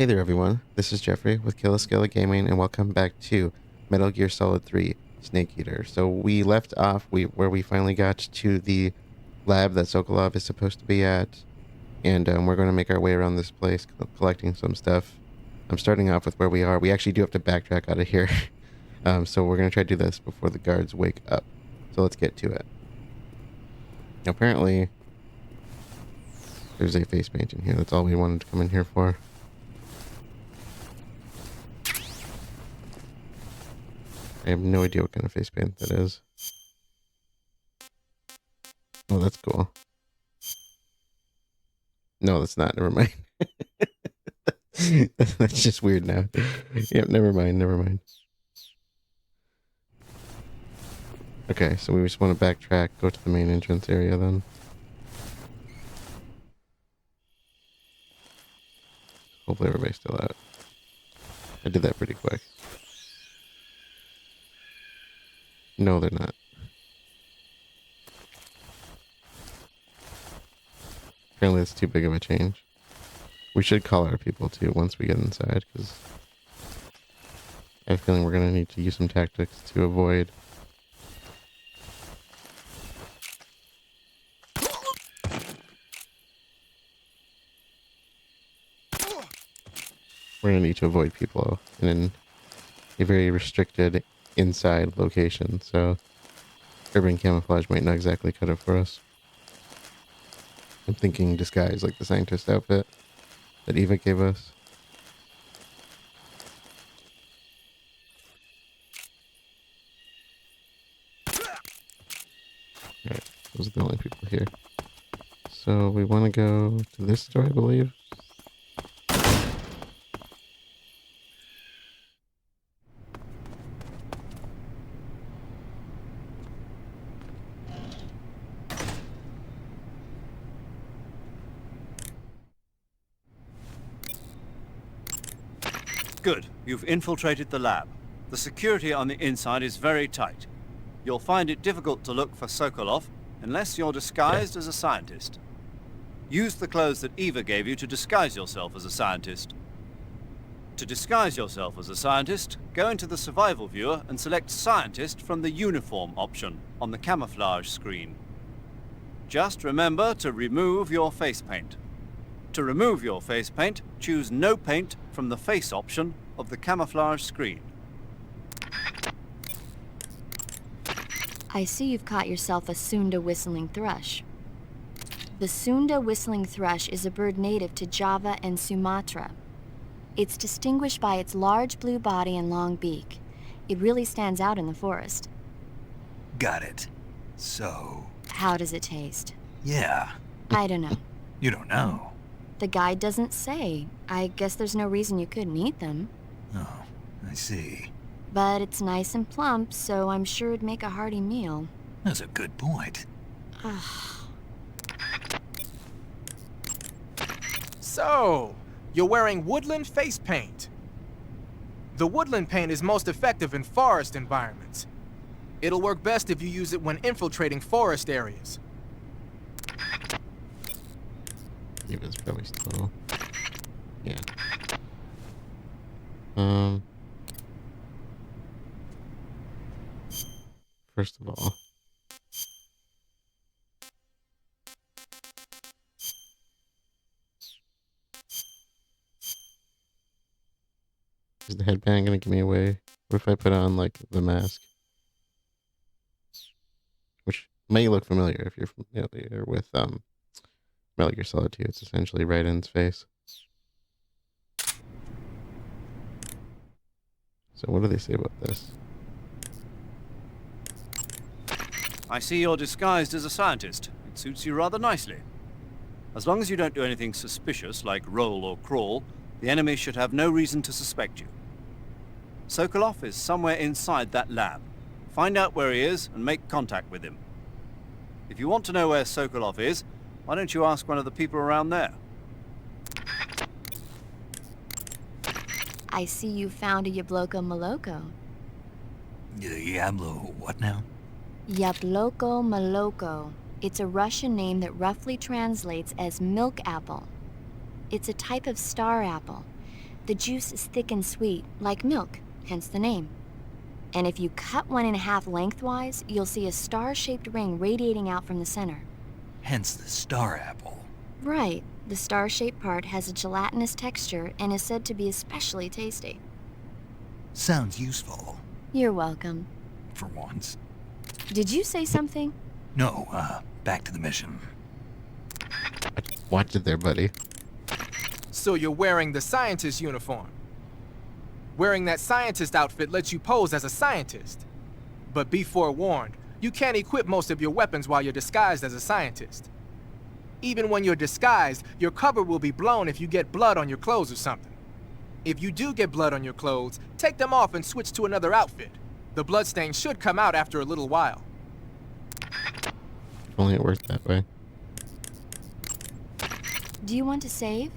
Hey there everyone, this is Jeffrey with Killaskila Gaming and welcome back to Metal Gear Solid 3 Snake Eater. So we left off where we finally got to the lab that Sokolov is supposed to be at, and we're going to make our way around this place collecting some stuff. I'm starting off with where we are. We actually do have to backtrack out of here, so we're going to try to do this before the guards wake up. So let's get to it. Apparently, there's a face paint in here. That's all we wanted to come in here for. I have no idea what kind of face paint that is. Oh, that's cool. No, that's not. Never mind. That's just weird now. Yep, never mind. Okay, so we just want to backtrack, go to the main entrance area then. Hopefully everybody's still out. I did that pretty quick. No, they're not. Apparently it's too big of a change. We should call our people too once we get inside, because I have a feeling we're going to need to use some tactics to avoid. We're going to need to avoid people in a very restricted inside location, so urban camouflage might not exactly cut it for us. I'm thinking disguise like the scientist outfit that Eva gave us. Alright, those are the only people here. So we want to go to this store, I believe. Good. You've infiltrated the lab. The security on the inside is very tight. You'll find it difficult to look for Sokolov unless you're disguised as a scientist. Use the clothes that Eva gave you to disguise yourself as a scientist. To disguise yourself as a scientist, go into the survival viewer and select Scientist from the uniform option on the camouflage screen. Just remember to remove your face paint. To remove your face paint, choose No Paint from the Face option of the camouflage screen. I see you've caught yourself a Sunda whistling thrush. The Sunda whistling thrush is a bird native to Java and Sumatra. It's distinguished by its large blue body and long beak. It really stands out in the forest. Got it. So... How does it taste? yeah. I don't know. You don't know. The guide doesn't say. I guess there's no reason you couldn't eat them. Oh, I see. But it's nice and plump, so I'm sure it'd make a hearty meal. That's a good point. So, you're wearing woodland face paint. The woodland paint is most effective in forest environments. It'll work best if you use it when infiltrating forest areas. Eva's probably still... yeah. First of all... is the headband gonna give me away? What if I put on, like, the mask? Which may look familiar if you're familiar with, Metal Gear Solid 2. It's essentially Raiden's face. So what do they say about this? I see you're disguised as a scientist. It suits you rather nicely. As long as you don't do anything suspicious, like roll or crawl, the enemy should have no reason to suspect you. Sokolov is somewhere inside that lab. Find out where he is and make contact with him. If you want to know where Sokolov is, why don't you ask one of the people around there? I see you found a Yabloko Maloko. Diablo, what now? Yabloko Maloko. It's a Russian name that roughly translates as milk apple. It's a type of star apple. The juice is thick and sweet, like milk, hence the name. And if you cut one in half lengthwise, you'll see a star-shaped ring radiating out from the center. Hence the star apple. Right. The star-shaped part has a gelatinous texture and is said to be especially tasty. Sounds useful. You're welcome. For once. Did you say something? No, back to the mission. Watch it there, buddy. So you're wearing the scientist uniform. Wearing that scientist outfit lets you pose as a scientist. But be forewarned, you can't equip most of your weapons while you're disguised as a scientist. Even when you're disguised, your cover will be blown if you get blood on your clothes or something. If you do get blood on your clothes, take them off and switch to another outfit. The bloodstain should come out after a little while. If only it worked that way. Do you want to save?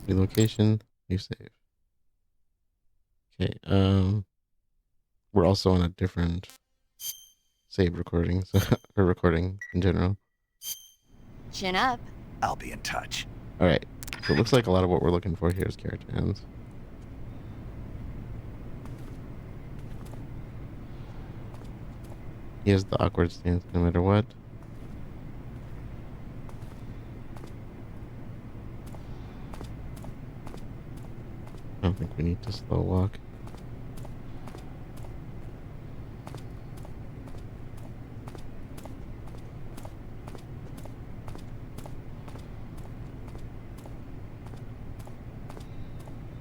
New location, new save. Okay, we're also on a different save recording, so or recording in general. Chin up. I'll be in touch. Alright, so it looks like a lot of what we're looking for here is character hands. He has the awkward stance no matter what. I don't think we need to slow walk.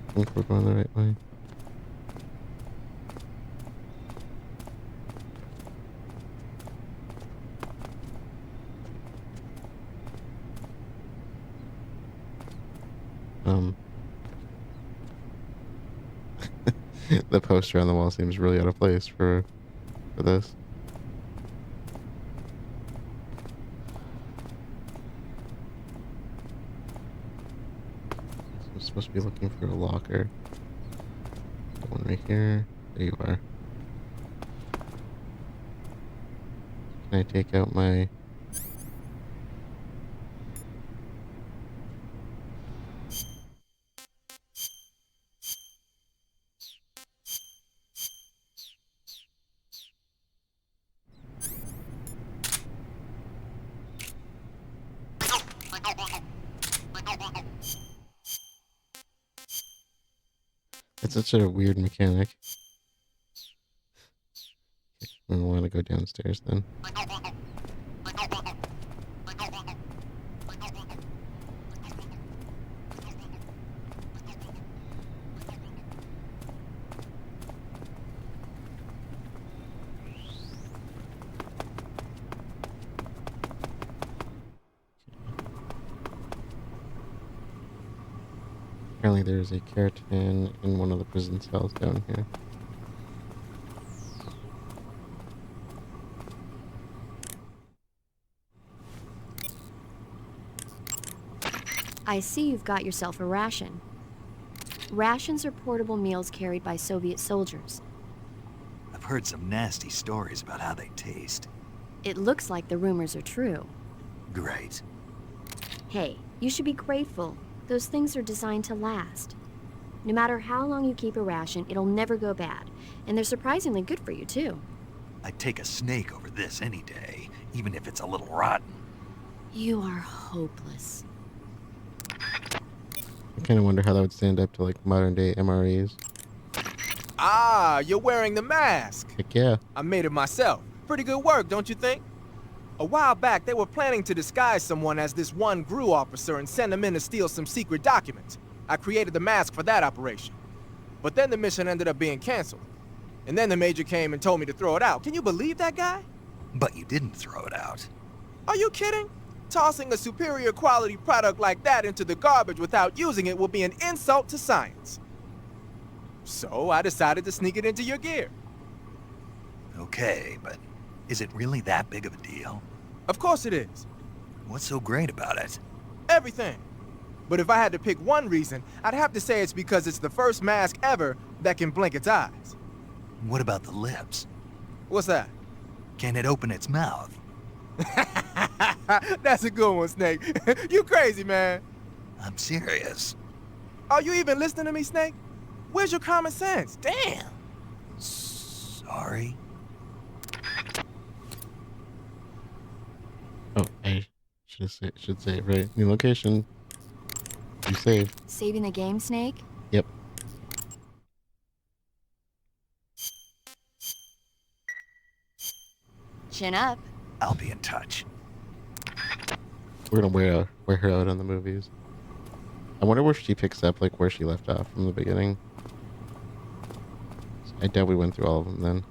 I think we're going the right way. The poster on the wall seems really out of place for this. So I'm supposed to be looking for a locker. Got one right here. There you are. Can I take out my... It's such a weird mechanic. I want to go downstairs then. Apparently there's a keratin in one of the prison cells down here. I see you've got yourself a ration. Rations are portable meals carried by Soviet soldiers. I've heard some nasty stories about how they taste. It looks like the rumors are true. Great. Hey, you should be grateful. Those things are designed to last. No matter how long you keep a ration, it'll never go bad. And they're surprisingly good for you, too. I'd take a snake over this any day, even if it's a little rotten. You are hopeless. I kind of wonder how that would stand up to like modern day MREs. Ah, you're wearing the mask. Heck yeah. I made it myself. Pretty good work, don't you think? A while back, they were planning to disguise someone as this one GRU officer and send them in to steal some secret documents. I created the mask for that operation. But then the mission ended up being canceled. And then the major came and told me to throw it out. Can you believe that guy? But you didn't throw it out. Are you kidding? Tossing a superior quality product like that into the garbage without using it will be an insult to science. So I decided to sneak it into your gear. Okay, but is it really that big of a deal? Of course it is. What's so great about it? Everything. But if I had to pick one reason, I'd have to say it's because it's the first mask ever that can blink its eyes. What about the lips? What's that? Can it open its mouth? That's a good one, Snake. You crazy, man. I'm serious. Are you even listening to me, Snake? Where's your common sense? Damn! Sorry. Oh, I should save, right? New location. You save. Saving the game, Snake? Yep. Chin up. I'll be in touch. We're gonna wear her out on the movies. I wonder where she picks up, like where she left off from the beginning. I doubt we went through all of them then.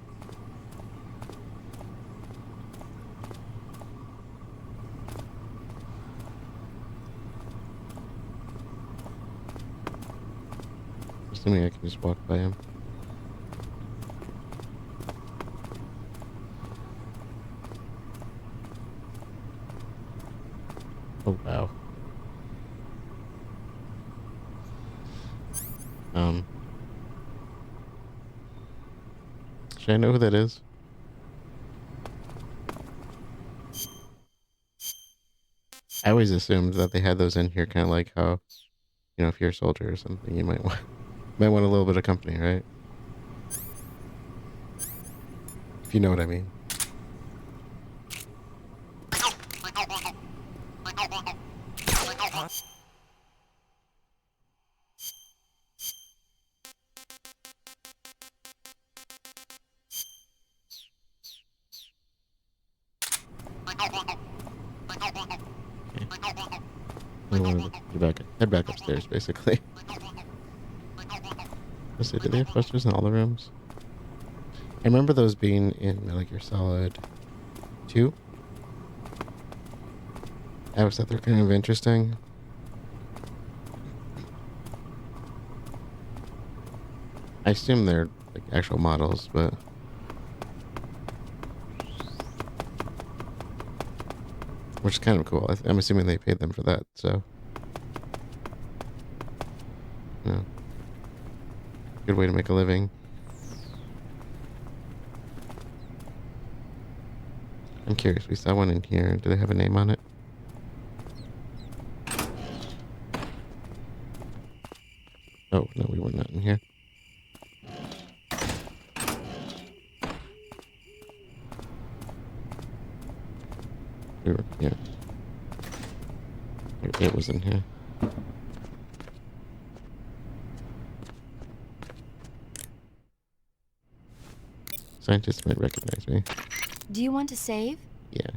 Assuming I can just walk by him. Oh wow. Should I know who that is? I always assumed that they had those in here, kind of like how, you know, if you're a soldier or something, you might want a little bit of company, right? If you know what I mean. Head back upstairs, basically. Let's see, do they have posters in all the rooms? I remember those being in Metal Gear Solid 2. I always thought they were kind of interesting. I assume they're like actual models, but which is kind of cool. I'm assuming they paid them for that, so yeah. Good way to make a living. I'm curious, we saw one in here. Do they have a name on it? Oh, no, we were not in here. We were, yeah. It was in here. Scientists might recognize me. Do you want to save? Yeah.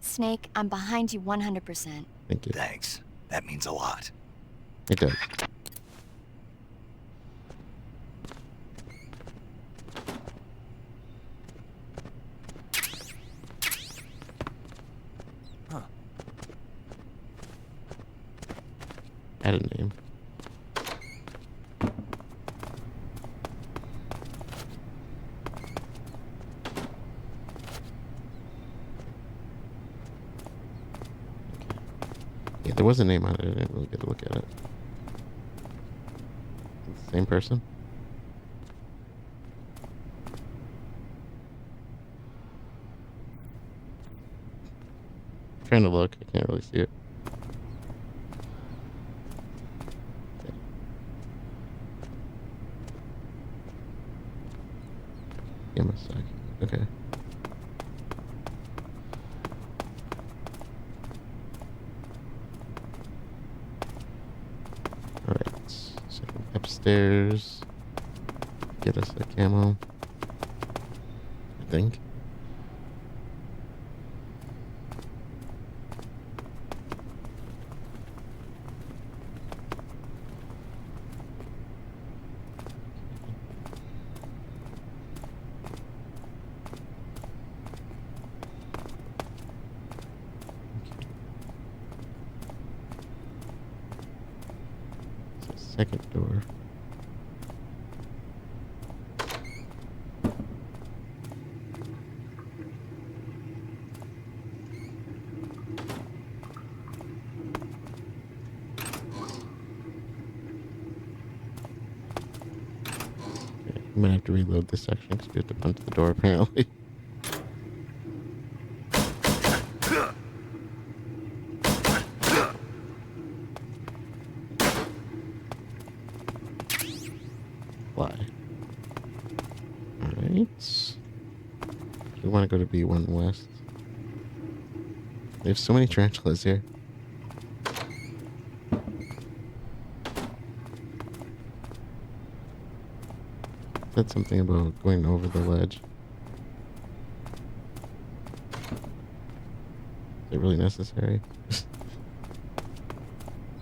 Snake, I'm behind you 100%. Thank you. Thanks. That means a lot. It does. Huh. Add a name. Yeah, there was a name on it. I didn't really get a look at it. It's the same person? Trying to look. I can't really see it. Okay. Yamasaki. Okay. Alright. So upstairs. Get us a camo. I think. Second door. Okay, I'm gonna have to reload this section because we have to punch the door apparently. We want to go to B1 West. There's so many tarantulas here. Said something about going over the ledge. Is it really necessary?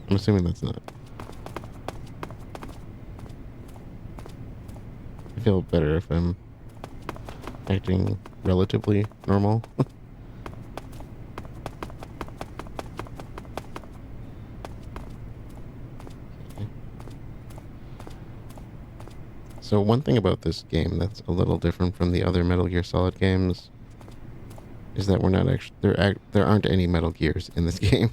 I'm assuming that's not. I feel better if I'm acting relatively normal. Okay. So one thing about this game that's a little different from the other Metal Gear Solid games is that we're not actually there aren't any Metal Gears in this game.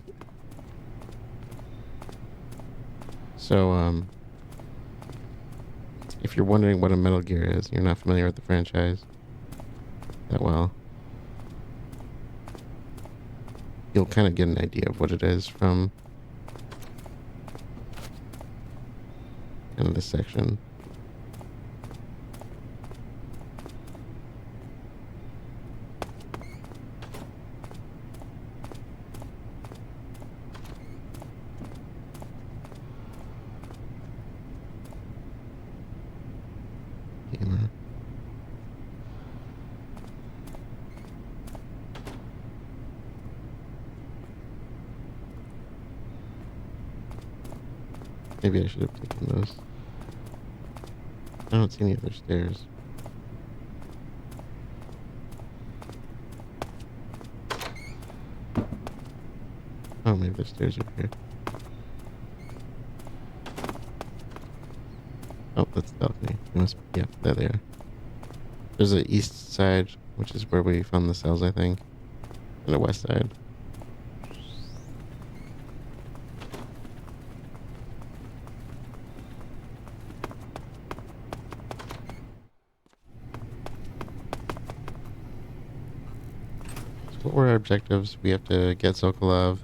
So if you're wondering what a Metal Gear is, you're not familiar with the franchise that well, you'll kind of get an idea of what it is from kind of this section. Gamer. Maybe I should have taken those. I don't see any other stairs. Oh, maybe there's stairs over here. Oh, that's the balcony. It must be, yeah, there they are. There's an east side, which is where we found the cells, I think. And a west side. What were our objectives? We have to get Sokolov,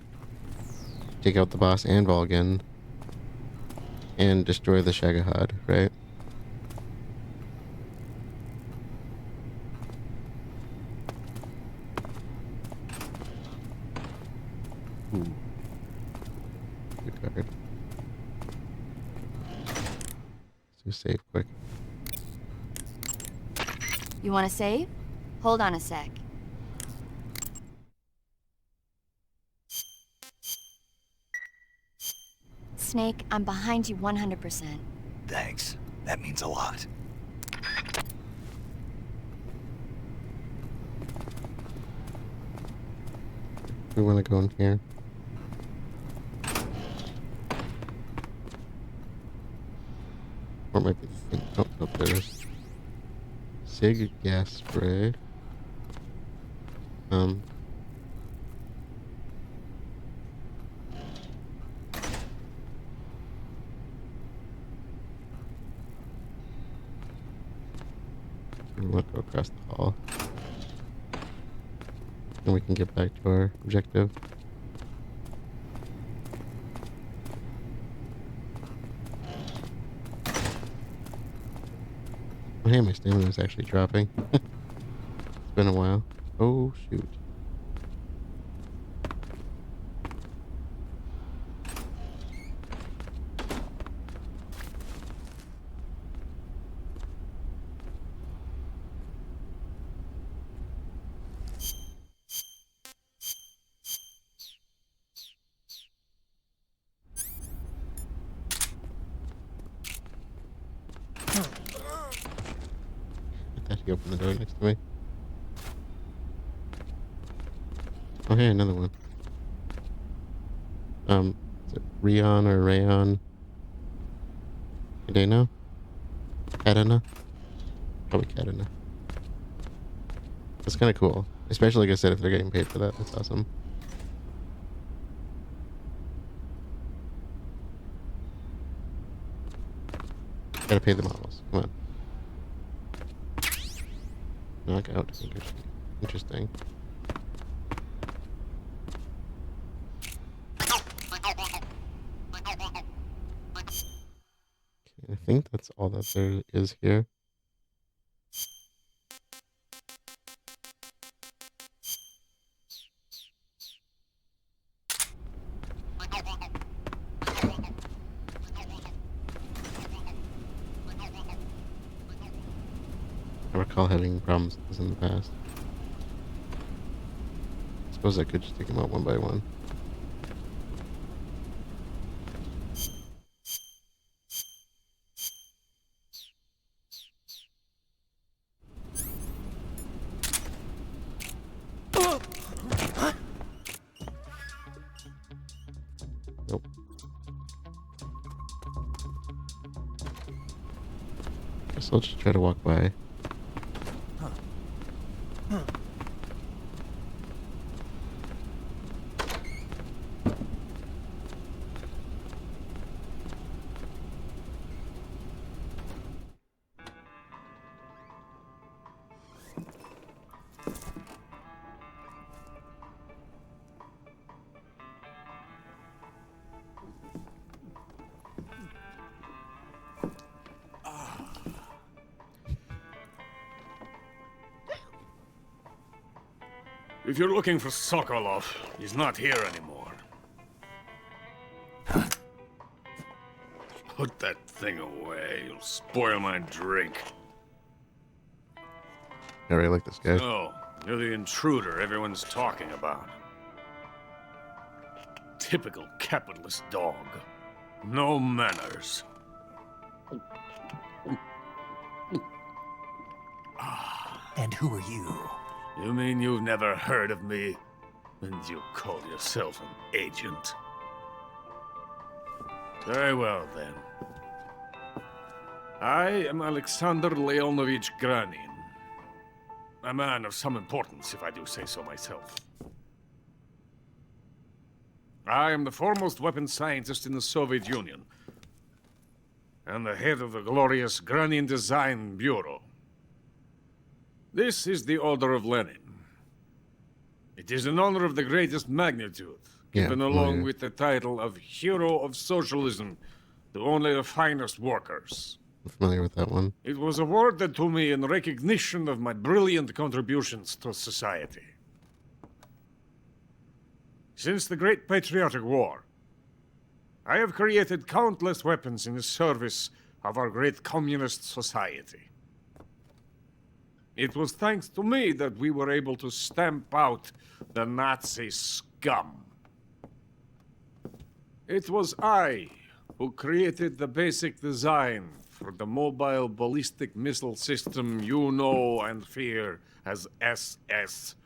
take out the boss and Volgin, and destroy the Shagahad, right? Ooh. Good card. So save quick. You want to save? Hold on a sec. Snake, I'm behind you 100%. Thanks. That means a lot. We want to go in here. Or it might be the thing. Oh, no, there's Sig gas spray. We'll go across the hall. And we can get back to our objective. Oh, hey, my stamina is actually dropping. It's been a while. Oh, shoot. I thought he opened the door next to me. Oh, hey, another one. Is it Rion or Rayon? Cadena? Cadena? Probably Cadena. That's kind of cool. Especially, like I said, if they're getting paid for that. That's awesome. Gotta pay the models. Come on. Knockout. Interesting. I think that's all that there is here. recall having problems with this in the past. I suppose I could just take them out one by one. Nope. Guess I'll just try to walk by. If you're looking for Sokolov, he's not here anymore. Put that thing away. You'll spoil my drink. I really like this guy. Oh, you're the intruder everyone's talking about. Typical capitalist dog. No manners. And who are you? You mean you've never heard of me? And you call yourself an agent? Very well, then. I am Alexander Leonovich Granin. A man of some importance, if I do say so myself. I am the foremost weapons scientist in the Soviet Union, and the head of the glorious Granin Design Bureau. This is the Order of Lenin. It is an honor of the greatest magnitude, given along with the title of Hero of Socialism to only the finest workers. I'm familiar with that one. It was awarded to me in recognition of my brilliant contributions to society. Since the Great Patriotic War, I have created countless weapons in the service of our great communist society. It was thanks to me that we were able to stamp out the Nazi scum. It was I who created the basic design for the mobile ballistic missile system you know and fear as SS-1C.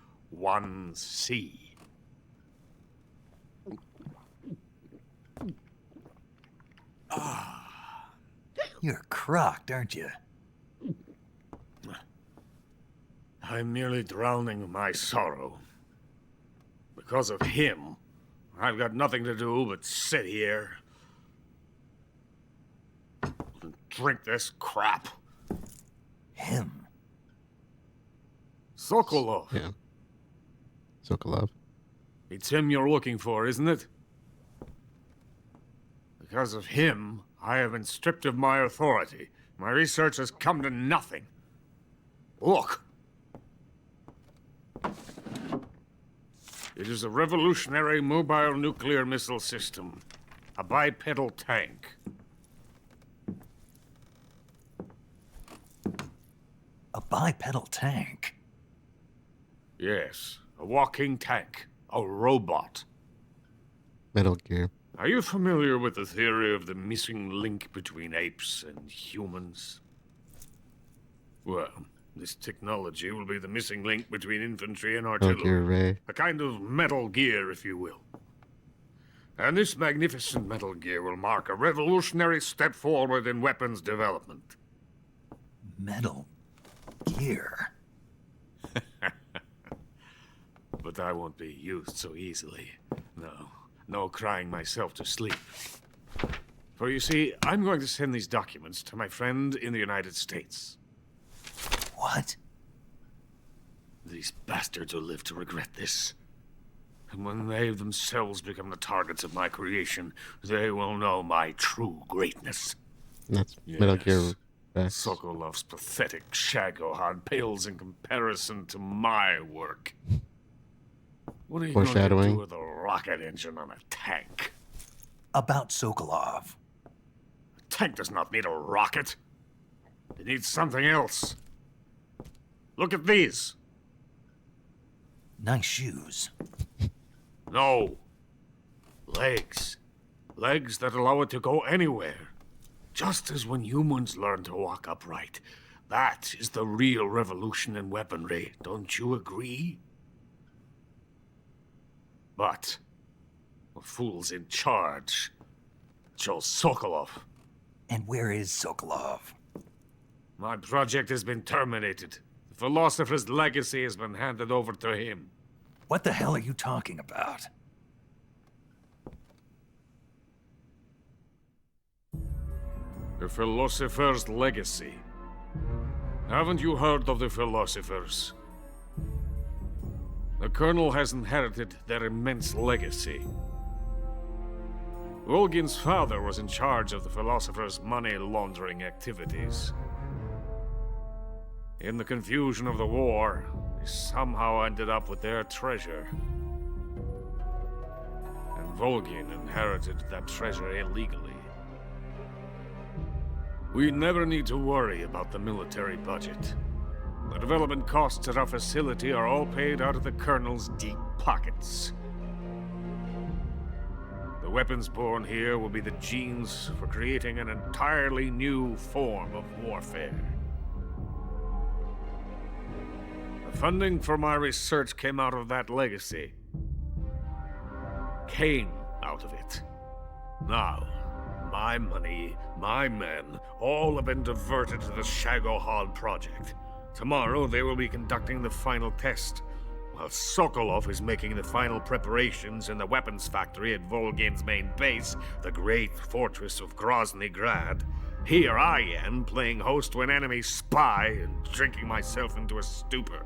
You're crocked, aren't you? I'm merely drowning my sorrow. Because of him, I've got nothing to do but sit here and drink this crap. Him? Sokolov. Yeah. Sokolov. It's him you're looking for, isn't it? Because of him, I have been stripped of my authority. My research has come to nothing. Look. It is a revolutionary mobile nuclear missile system. A bipedal tank. A bipedal tank? Yes, a walking tank. A robot. Metal Gear. Are you familiar with the theory of the missing link between apes and humans? Well, this technology will be the missing link between infantry and Metal Gear artillery. Ray. A kind of Metal Gear, if you will. And this magnificent Metal Gear will mark a revolutionary step forward in weapons development. Metal Gear? But I won't be used so easily. No crying myself to sleep. For you see, I'm going to send these documents to my friend in the United States. What? These bastards will live to regret this. And when they themselves become the targets of my creation, they will know my true greatness. And that's Metal Gear Rex. Sokolov's pathetic Shagohod pales in comparison to my work. What are you going to Foreshadowing. do with a rocket engine on a tank? About Sokolov. A tank does not need a rocket. It needs something else. Look at these. Nice shoes. No. Legs. Legs that allow it to go anywhere. Just as when humans learn to walk upright. That is the real revolution in weaponry, don't you agree? But the fool's in charge. Chose Sokolov. And where is Sokolov? My project has been terminated. The philosopher's legacy has been handed over to him. What the hell are you talking about? The philosopher's legacy. Haven't you heard of the philosophers? The Colonel has inherited their immense legacy. Volgin's father was in charge of the philosophers' money laundering activities. In the confusion of the war, they somehow ended up with their treasure. And Volgin inherited that treasure illegally. We never need to worry about the military budget. The development costs at our facility are all paid out of the Colonel's deep pockets. The weapons born here will be the genes for creating an entirely new form of warfare. The funding for my research came out of that legacy. Came out of it. Now, my money, my men, all have been diverted to the Shagohod project. Tomorrow they will be conducting the final test, while Sokolov is making the final preparations in the weapons factory at Volgin's main base, the great fortress of Grozny Grad. Here I am, playing host to an enemy spy and drinking myself into a stupor.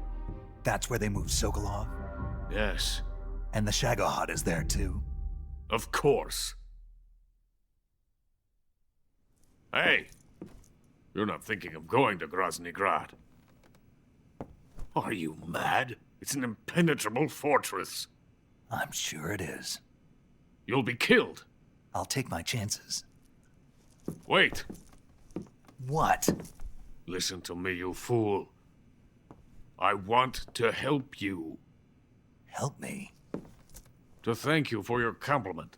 That's where they moved Sokolov? Yes. And the Shagohod is there too? Of course. Hey! You're not thinking of going to Grozny Grad. Are you mad? It's an impenetrable fortress. I'm sure it is. You'll be killed. I'll take my chances. Wait. What? Listen to me, you fool. I want to help you. Help me? To thank you for your compliment.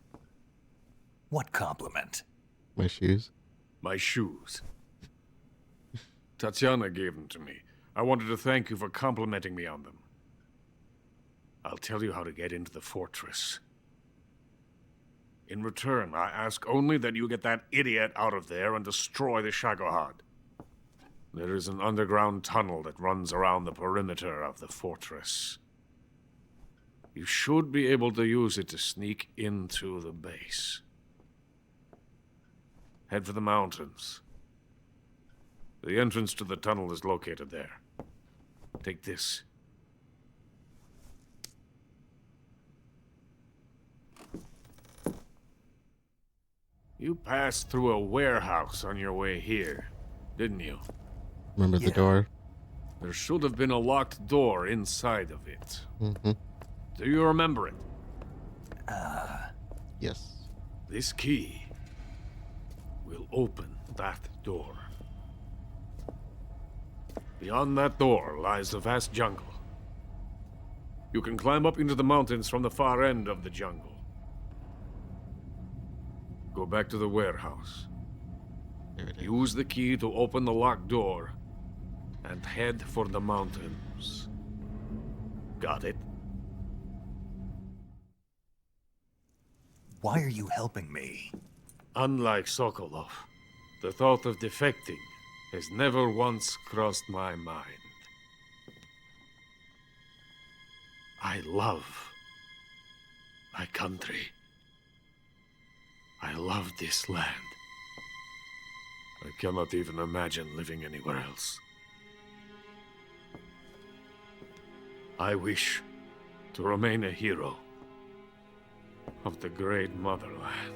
What compliment? My shoes. My shoes. Tatiana gave them to me. I wanted to thank you for complimenting me on them. I'll tell you how to get into the fortress. In return, I ask only that you get that idiot out of there and destroy the Shagohod. There is an underground tunnel that runs around the perimeter of the fortress. You should be able to use it to sneak into the base. Head for the mountains. The entrance to the tunnel is located there. Take this. You passed through a warehouse on your way here, didn't you? Remember the Yeah. door? There should have been a locked door inside of it. Mm-hmm. Do you remember it? Yes. This key will open that door. Beyond that door lies the vast jungle. You can climb up into the mountains from the far end of the jungle. Go back to the warehouse. There it is. Use the key to open the locked door and head for the mountains. Got it? Why are you helping me? Unlike Sokolov, the thought of defecting has never once crossed my mind. I love my country. I love this land. I cannot even imagine living anywhere else. I wish to remain a hero of the great motherland.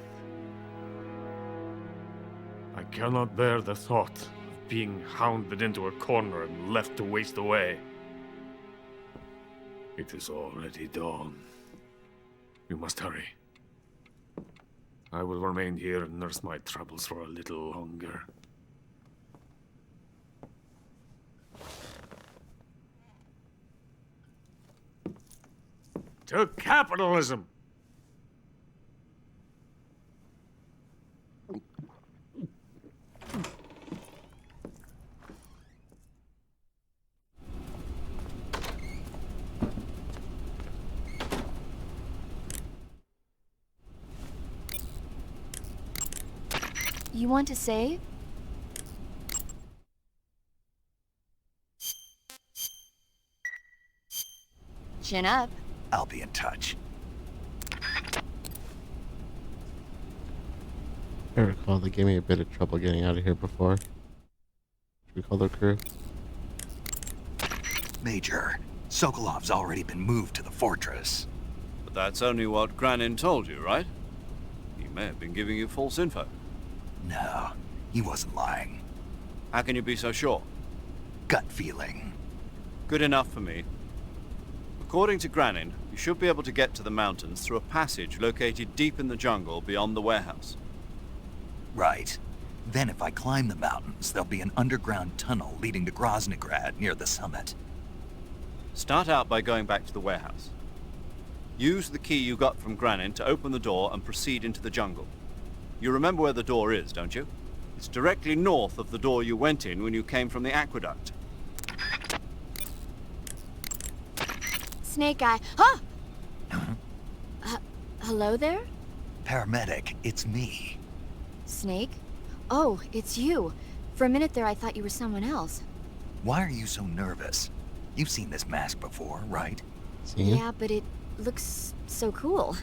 I cannot bear the thought of being hounded into a corner and left to waste away. It is already dawn. We must hurry. I will remain here and nurse my troubles for a little longer. To capitalism! You want to save? Chin up. I'll be in touch. I recall they gave me a bit of trouble getting out of here before. Should we call the crew? Major, Sokolov's already been moved to the fortress. But that's only what Granin told you, right? He may have been giving you false info. No, he wasn't lying. How can you be so sure? Gut feeling. Good enough for me. According to Granin, you should be able to get to the mountains through a passage located deep in the jungle beyond the warehouse. Right. Then if I climb the mountains, there'll be an underground tunnel leading to Groznygrad near the summit. Start out by going back to the warehouse. Use the key you got from Granin to open the door and proceed into the jungle. You remember where the door is, don't you? It's directly north of the door you went in when you came from the aqueduct. Snake Eye. Huh? Hello there? Paramedic, it's me. Snake? Oh, it's you. For a minute there, I thought you were someone else. Why are you so nervous? You've seen this mask before, right? See? Yeah, but it looks so cool.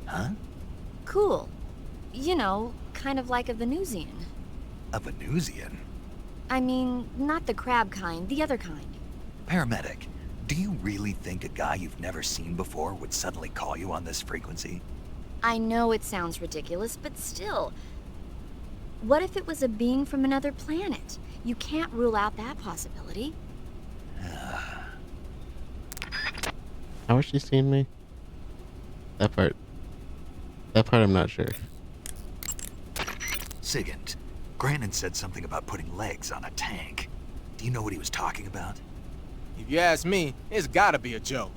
Huh? Cool. You know, kind of like a Venusian. A Venusian? I mean, not the crab kind, the other kind. Paramedic, do you really think a guy you've never seen before would suddenly call you on this frequency? I know it sounds ridiculous, but still. What if it was a being from another planet? You can't rule out that possibility. How has she seen me? That part I'm not sure. Sigint, Granin said something about putting legs on a tank. Do you know what he was talking about? If you ask me, it's gotta be a joke.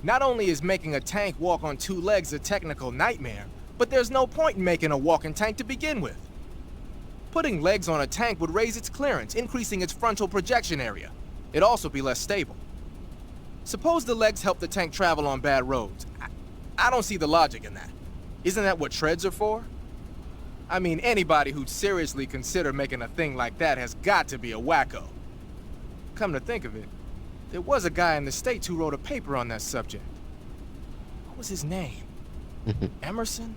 Not only is making a tank walk on two legs a technical nightmare, but there's no point in making a walking tank to begin with. Putting legs on a tank would raise its clearance, increasing its frontal projection area. It'd also be less stable. Suppose the legs help the tank travel on bad roads. I don't see the logic in that. Isn't that what treads are for? I mean, anybody who'd seriously consider making a thing like that has got to be a wacko. Come to think of it, there was a guy in the States who wrote a paper on that subject. What was his name? Emerson?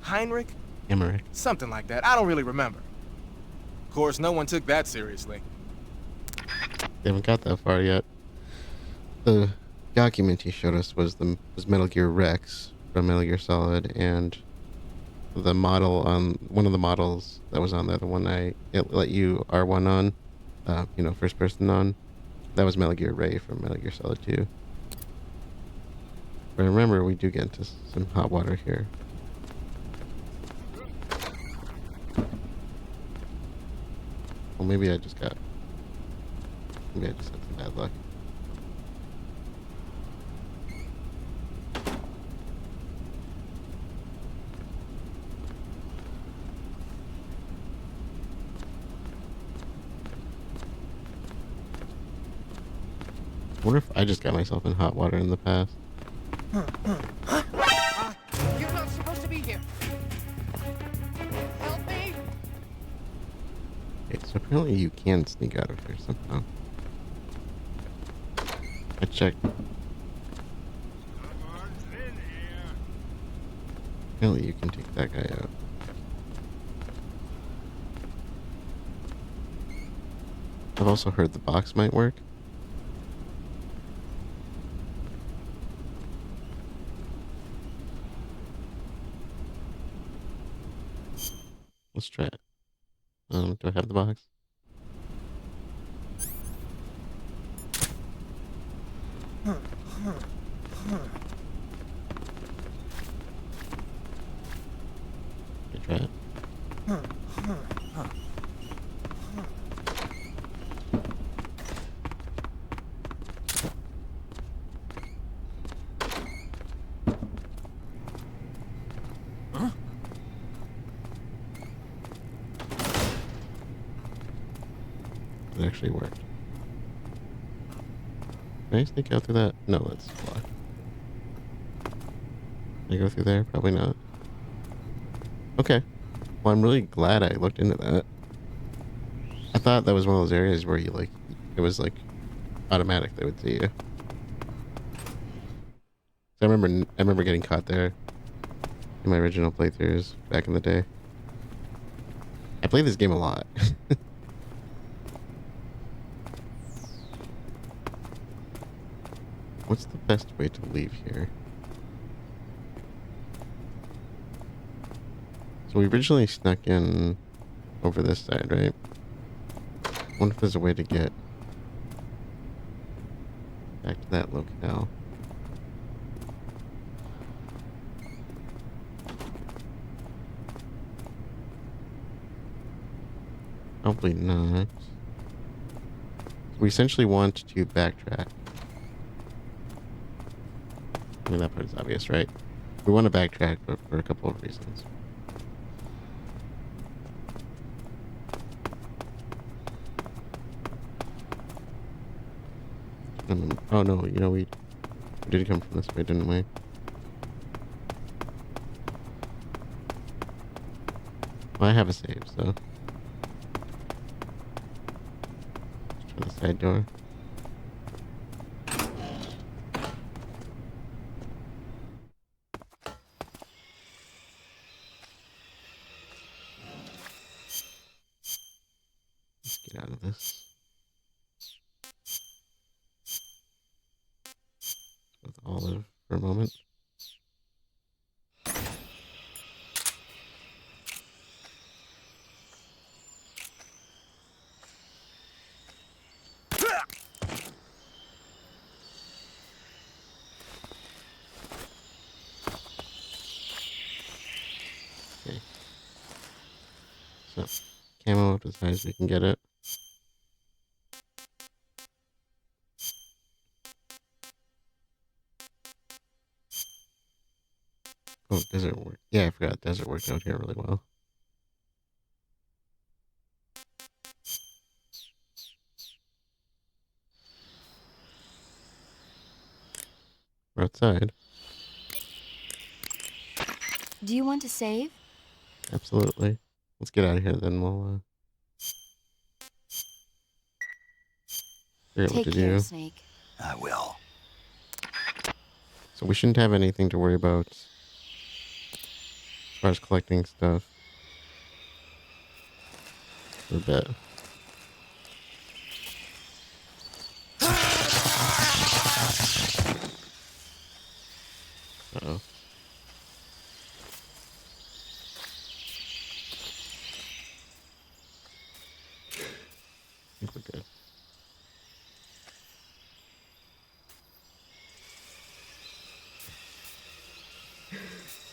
Heinrich? Emmerich. Something like that. I don't really remember. Of course, no one took that seriously. They haven't got that far yet. The document he showed us was Metal Gear Rex from Metal Gear Solid, and the model on one of the models that was on there, the one it let you R1 on, first person on, that was Metal Gear Ray from Metal Gear Solid 2. But remember, we do get into some hot water here. Well, maybe I just had some bad luck. I wonder if I just got myself in hot water in the past. You're not supposed to be here. Help me! Okay, so apparently you can sneak out of here somehow. I checked. Apparently you can take that guy out. I've also heard the box might work. Let's try it. Do I have the box? Okay, try it. actually worked. Can I sneak out through that? No, that's blocked. Can I go through there? Probably not. Okay. Well, I'm really glad I looked into that. I thought that was one of those areas where you, like, it was, like, automatic. They would see you. I remember getting caught there in my original playthroughs back in the day. I played this game a lot. What's the best way to leave here? So we originally snuck in over this side, right? I wonder if there's a way to get back to that locale. Probably not. We essentially want to backtrack. I mean, that part is obvious, right? We want to backtrack, but for a couple of reasons. Oh no, you know, we did come from this way, didn't we? Well, I have a save, so. Let's try the side door. Let's get out of this. With Olive for a moment. Okay. So, camo up as high as we can get it. Oh, desert work. Yeah, I forgot desert worked out here really well. We're outside. Do you want to save? Absolutely. Let's get out of here, then we'll figure out what Take to care, do. Snake. I will. So we shouldn't have anything to worry about as far as collecting stuff. For a bit. Uh-oh. I think we're good.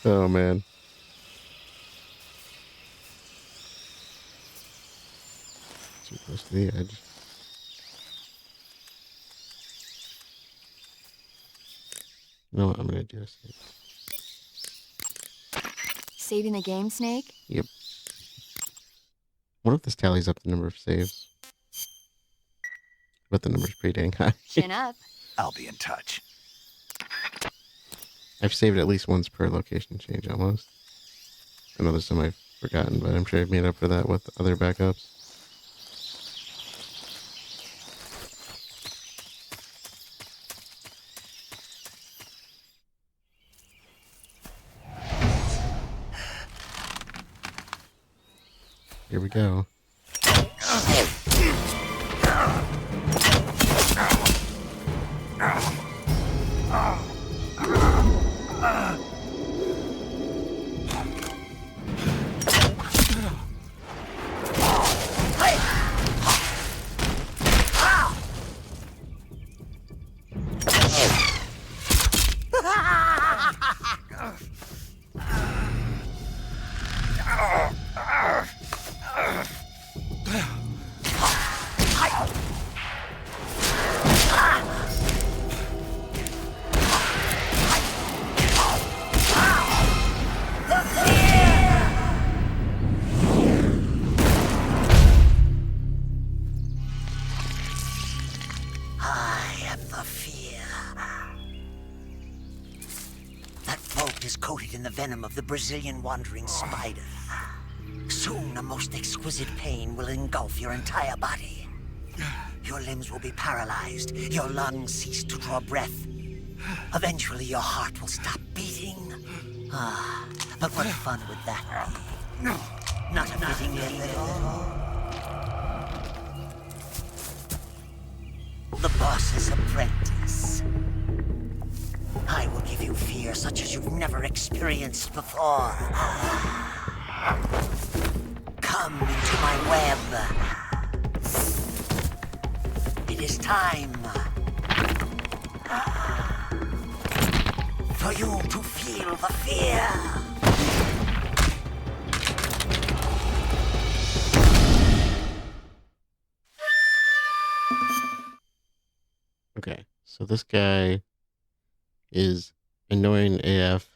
Oh man. Too close to the edge. You know what? I'm gonna do this. Saving the game, Snake? Yep. What if this tallies up the number of saves? But the number's pretty dang high. Chin up. I'll be in touch. I've saved at least once per location change almost. I know there's some I've forgotten, but I'm sure I've made up for that with other backups. Here we go. is coated in the venom of the Brazilian wandering spider. Soon, a most exquisite pain will engulf your entire body. Your limbs will be paralyzed, your lungs cease to draw breath. Eventually, your heart will stop beating. But what fun would that be? Not a fitting end at all. The boss's apprentice. I will give you fear such as you've never experienced before. Come into my web. It is time for you to feel the fear. Okay, so this guy is annoying AF.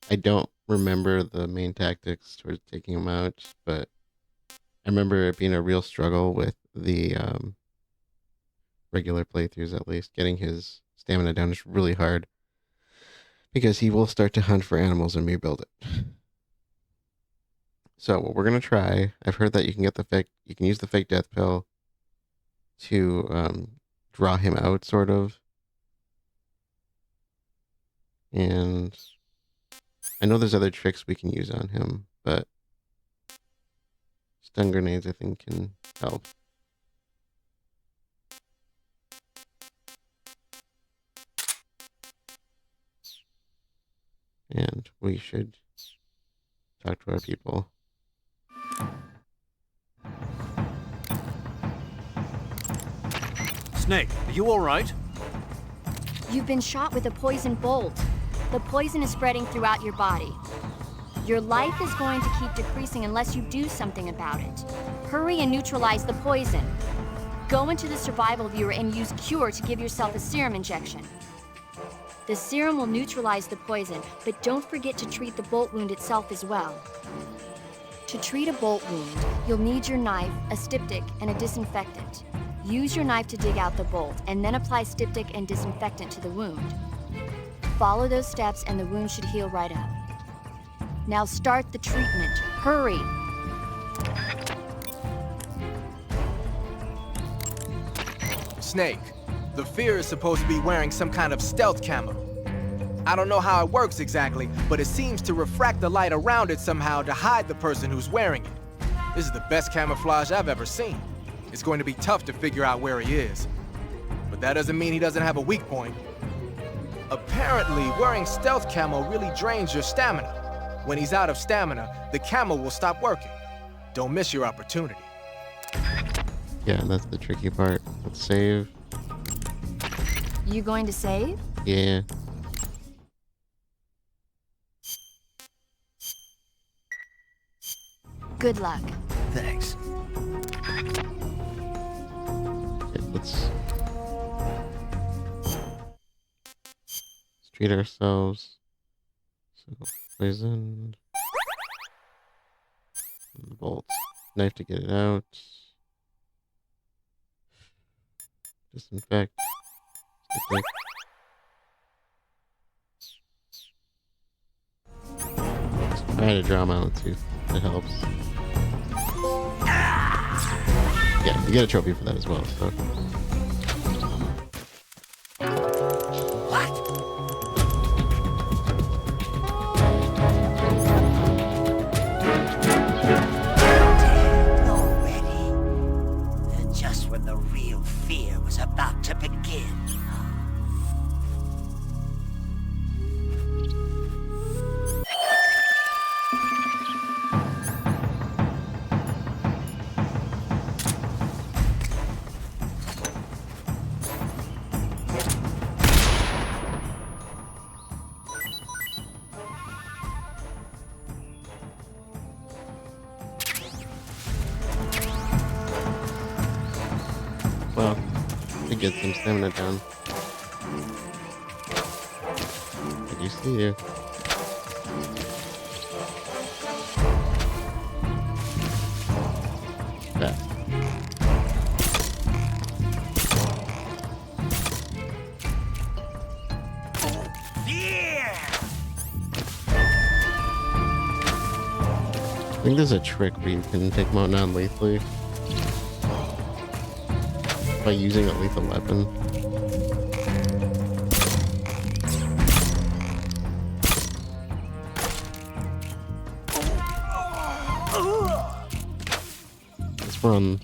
I don't remember the main tactics towards taking him out, but I remember it being a real struggle with the regular playthroughs, at least. Getting his stamina down is really hard because he will start to hunt for animals and rebuild it. So what we're gonna try, I've heard that you can use the fake death pill to draw him out, sort of. And I know there's other tricks we can use on him, but stun grenades, I think, can help. And we should talk to our people. Snake, are you all right? You've been shot with a poison bolt. The poison is spreading throughout your body. Your life is going to keep decreasing unless you do something about it. Hurry and neutralize the poison. Go into the survival viewer and use Cure to give yourself a serum injection. The serum will neutralize the poison, but don't forget to treat the bolt wound itself as well. To treat a bolt wound, you'll need your knife, a styptic, and a disinfectant. Use your knife to dig out the bolt, and then apply styptic and disinfectant to the wound. Follow those steps and the wound should heal right up. Now start the treatment. Hurry! Snake, the fear is supposed to be wearing some kind of stealth camo. I don't know how it works exactly, but it seems to refract the light around it somehow to hide the person who's wearing it. This is the best camouflage I've ever seen. It's going to be tough to figure out where he is. But that doesn't mean he doesn't have a weak point. Apparently, wearing stealth camo really drains your stamina. When he's out of stamina, the camo will stop working. Don't miss your opportunity. Yeah, that's the tricky part. Let's save. You going to save? Yeah. Good luck. Thanks. Okay, let's treat ourselves. So, poison. And the bolt. Knife to get it out. Disinfect. Styptic. Let's try to draw him out too. It helps. Yeah, you get a trophy for that as well, so. What? Dead already? And just when the real fear was about to begin. Well, to get some stamina down. I do see you. That. I think there's a trick where you can take them out non-lethally by using a lethal weapon. Let's run.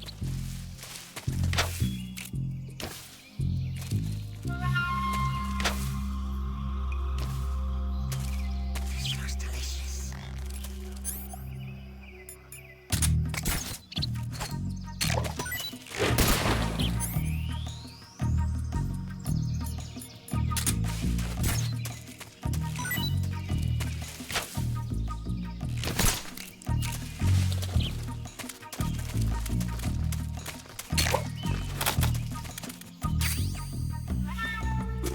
Looks delicious.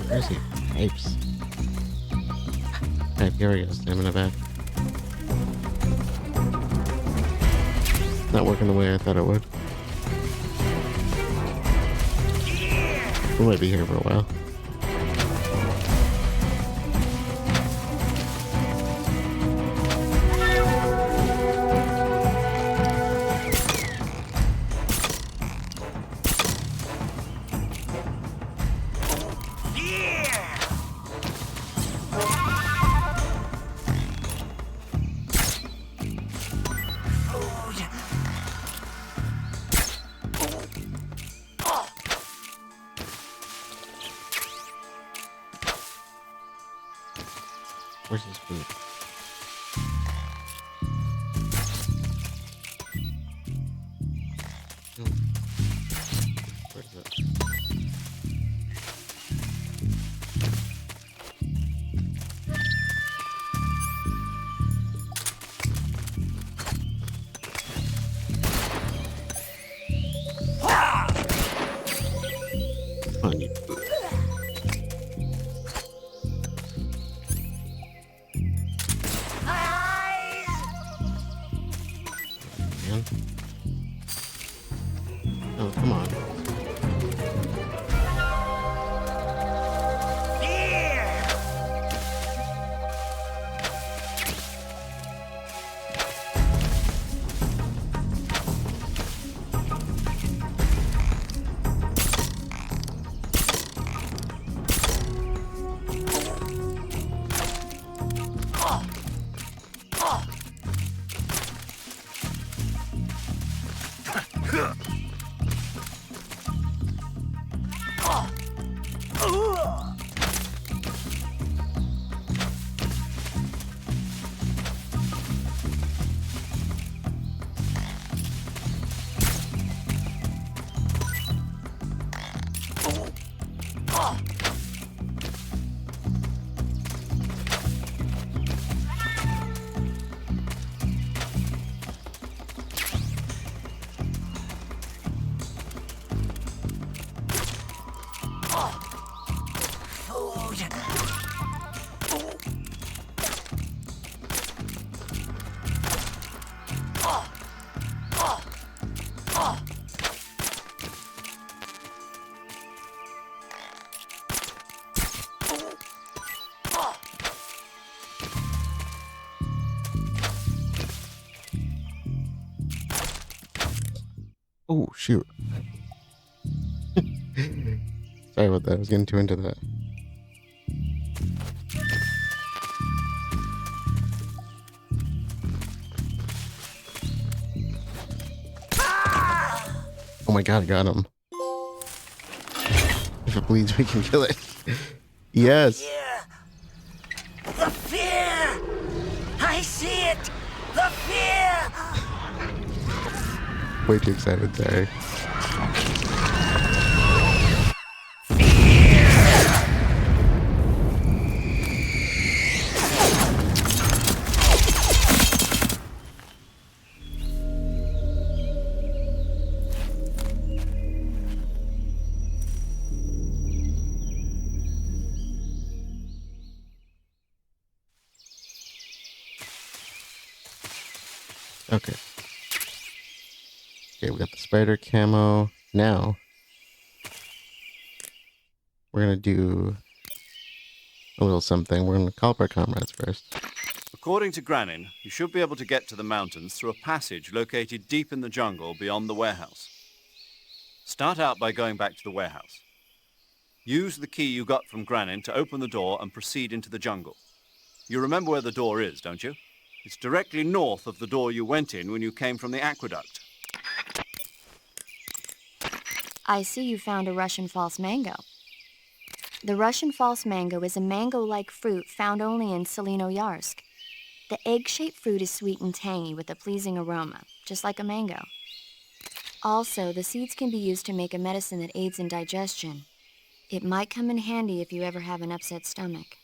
Where's he? Apes. Alright, here we go. Stamina back. Not working the way I thought it would. We might be here for a while. Where's his food? Where is it? Come on, you. Man. Oh, come on. Oh, shoot. Sorry about that. I was getting too into that. Oh my god, I got him. If it bleeds, we can kill it. Yes. The fear! I see it! The fear! Way too excited, sorry. Okay. Okay, we got the spider camo. Now, we're gonna do a little something. We're gonna call up our comrades first. According to Granin, you should be able to get to the mountains through a passage located deep in the jungle beyond the warehouse. Start out by going back to the warehouse. Use the key you got from Granin to open the door and proceed into the jungle. You remember where the door is, don't you? It's directly north of the door you went in when you came from the aqueduct. I see you found a Russian false mango. The Russian false mango is a mango-like fruit found only in Selino-Yarsk. The egg-shaped fruit is sweet and tangy with a pleasing aroma, just like a mango. Also, the seeds can be used to make a medicine that aids in digestion. It might come in handy if you ever have an upset stomach.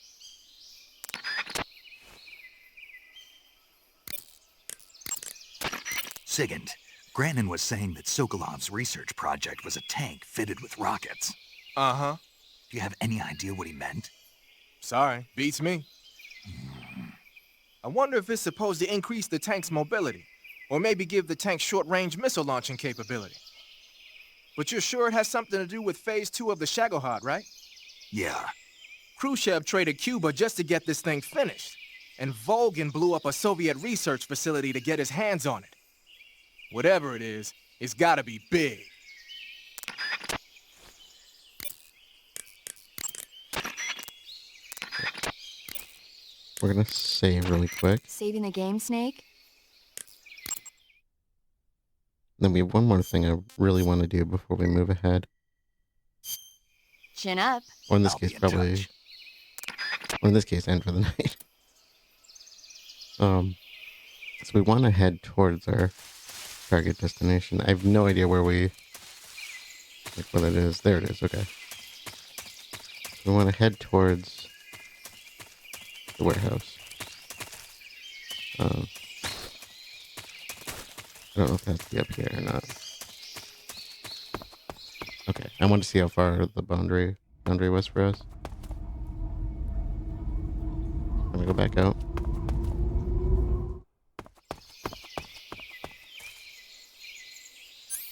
Sigint, Granin was saying that Sokolov's research project was a tank fitted with rockets. Uh-huh. Do you have any idea what he meant? Sorry, beats me. I wonder if it's supposed to increase the tank's mobility, or maybe give the tank short-range missile launching capability. But you're sure it has something to do with Phase 2 of the Shagohod, right? Yeah. Khrushchev traded Cuba just to get this thing finished, and Volgin blew up a Soviet research facility to get his hands on it. Whatever it is, it's gotta be big. We're gonna save really quick. Saving the game, Snake? Then we have one more thing I really want to do before we move ahead. Chin up. Or in this I'll case, be in probably. touch. Or in this case, end for the night. So we want to head towards our target destination. I have no idea where we, like what it is. There it is. Okay. We want to head towards the warehouse. I don't know if that's up here or not. Okay, I want to see how far the boundary was for us. I'm gonna go back out.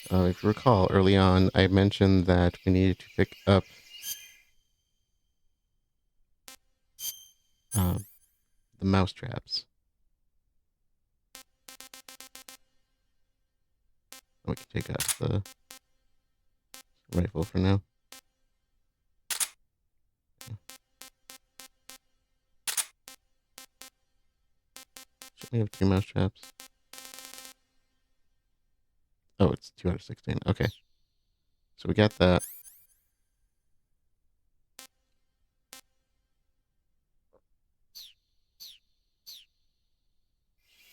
If you recall, early on, I mentioned that we needed to pick up the mouse traps. We can take out the rifle for now. Should we have 2 mouse traps? Oh, it's 2 out of 16. Okay. So we got that.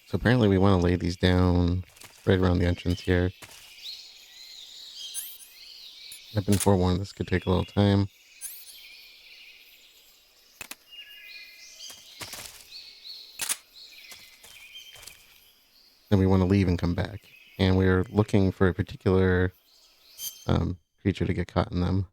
So apparently we want to lay these down right around the entrance here. I've been forewarned this could take a little time. Then we want to leave and come back. And we're looking for a particular creature to get caught in them.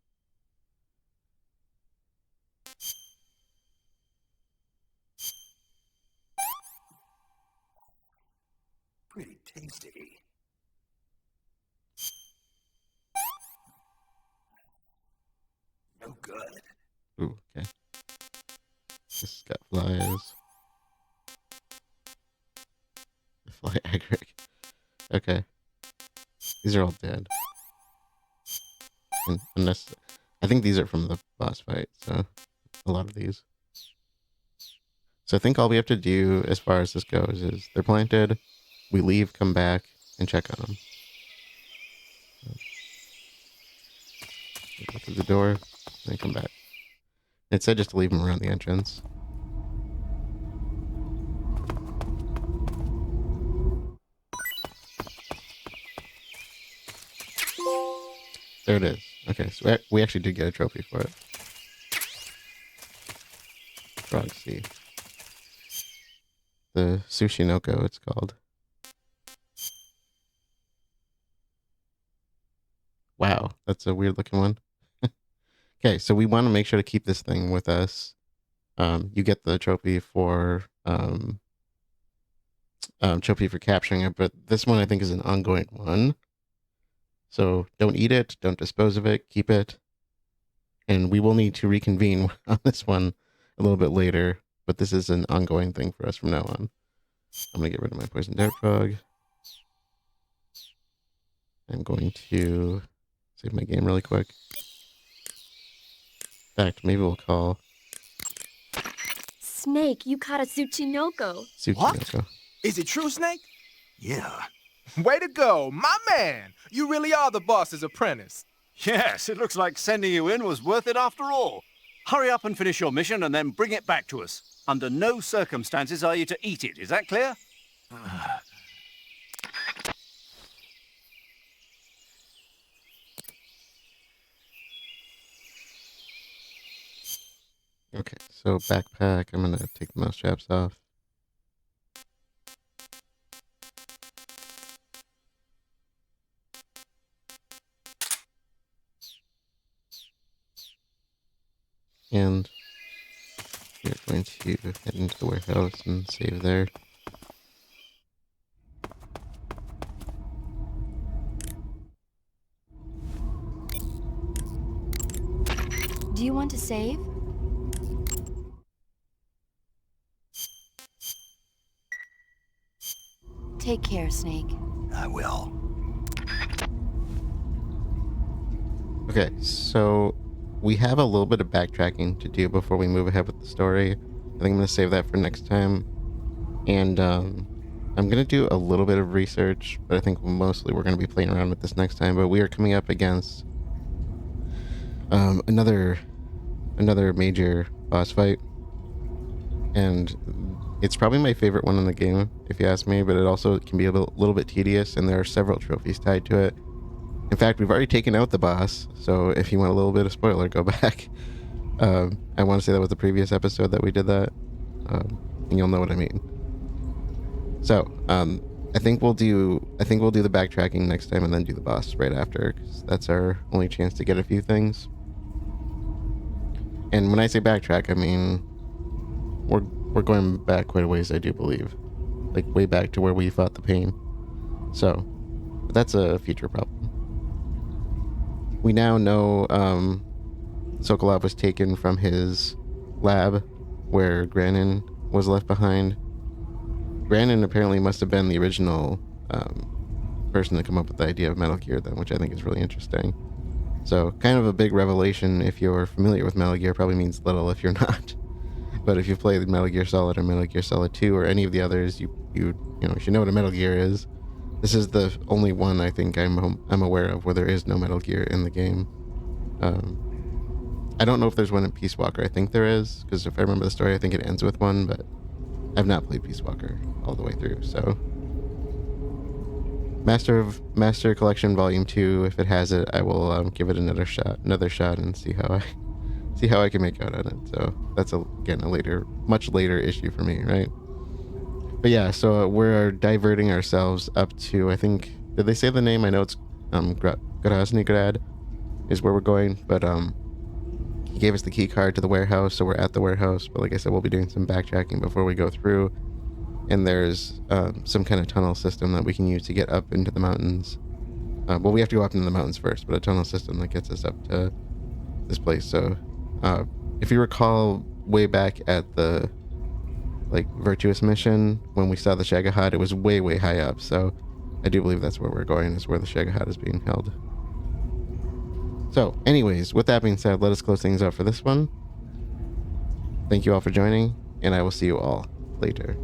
Pretty tasty. No good. Ooh, okay. This has got flies. The fly agric. Okay. These are all dead. Unless I think these are from the boss fight, so a lot of these. So I think all we have to do as far as this goes is they're planted, we leave, come back, and check on them. Go through the door, then come back. It said just to leave them around the entrance. There it is. Okay, so we actually did get a trophy for it. Frog Sea. The Tsuchinoko, it's called. Wow, that's a weird looking one. Okay, so we want to make sure to keep this thing with us. You get the trophy for capturing it, but this one I think is an ongoing one. So don't eat it, don't dispose of it, keep it. And we will need to reconvene on this one a little bit later. but this is an ongoing thing for us from now on. I'm going to get rid of my poison dart frog. I'm going to save my game really quick. In fact, maybe we'll call Snake, you caught a Tsuchinoko. Tsuchinoko. Is it true, Snake? Yeah. Way to go, my man! You really are the boss's apprentice. Yes, it looks like sending you in was worth it after all. Hurry up and finish your mission and then bring it back to us. Under no circumstances are you to eat it, is that clear? Okay, so backpack. I'm going to take the mouse straps off. And we're going to head into the warehouse and save there. Do you want to save? Take care, Snake. I will. Okay, so we have a little bit of backtracking to do before we move ahead with the story. I think I'm going to save that for next time. And I'm going to do a little bit of research, but I think mostly we're going to be playing around with this next time. But we are coming up against another major boss fight. And it's probably my favorite one in the game, if you ask me, but it also can be a little bit tedious, and there are several trophies tied to it. In fact, we've already taken out the boss, so if you want a little bit of spoiler, go back. I want to say that was the previous episode that we did that, and you'll know what I mean. So, I think we'll do the backtracking next time, and then do the boss right after, because that's our only chance to get a few things. And when I say backtrack, I mean we're going back quite a ways, I do believe, like way back to where we fought the pain. So, that's a future problem. We now know Sokolov was taken from his lab where Granin was left behind. Granin apparently must have been the original person to come up with the idea of Metal Gear then, which I think is really interesting. So kind of a big revelation if you're familiar with Metal Gear, probably means little if you're not. But if you've played Metal Gear Solid or Metal Gear Solid 2 or any of the others, you should know what a Metal Gear is. This is the only one I think I'm aware of where there is no Metal Gear in the game. I don't know if there's one in Peace Walker. I think there is, because if I remember the story, I think it ends with one, but I've not played Peace Walker all the way through. So, Master Collection Volume 2, if it has it, I will give it another shot, and see how I can make out on it. So that's again a much later issue for me, right? But yeah, so we're diverting ourselves up to, I think, did they say the name? I know it's Granin Grad is where we're going, but he gave us the key card to the warehouse, so we're at the warehouse. But like I said, we'll be doing some backtracking before we go through, and there's some kind of tunnel system that we can use to get up into the mountains. Well, we have to go up into the mountains first, but a tunnel system that gets us up to this place. So if you recall way back at the Virtuous mission, when we saw the Shagohod, it was way, way high up. So I do believe that's where we're going, is where the Shagohod is being held. So anyways, with that being said, let us close things up for this one. Thank you all for joining, and I will see you all later.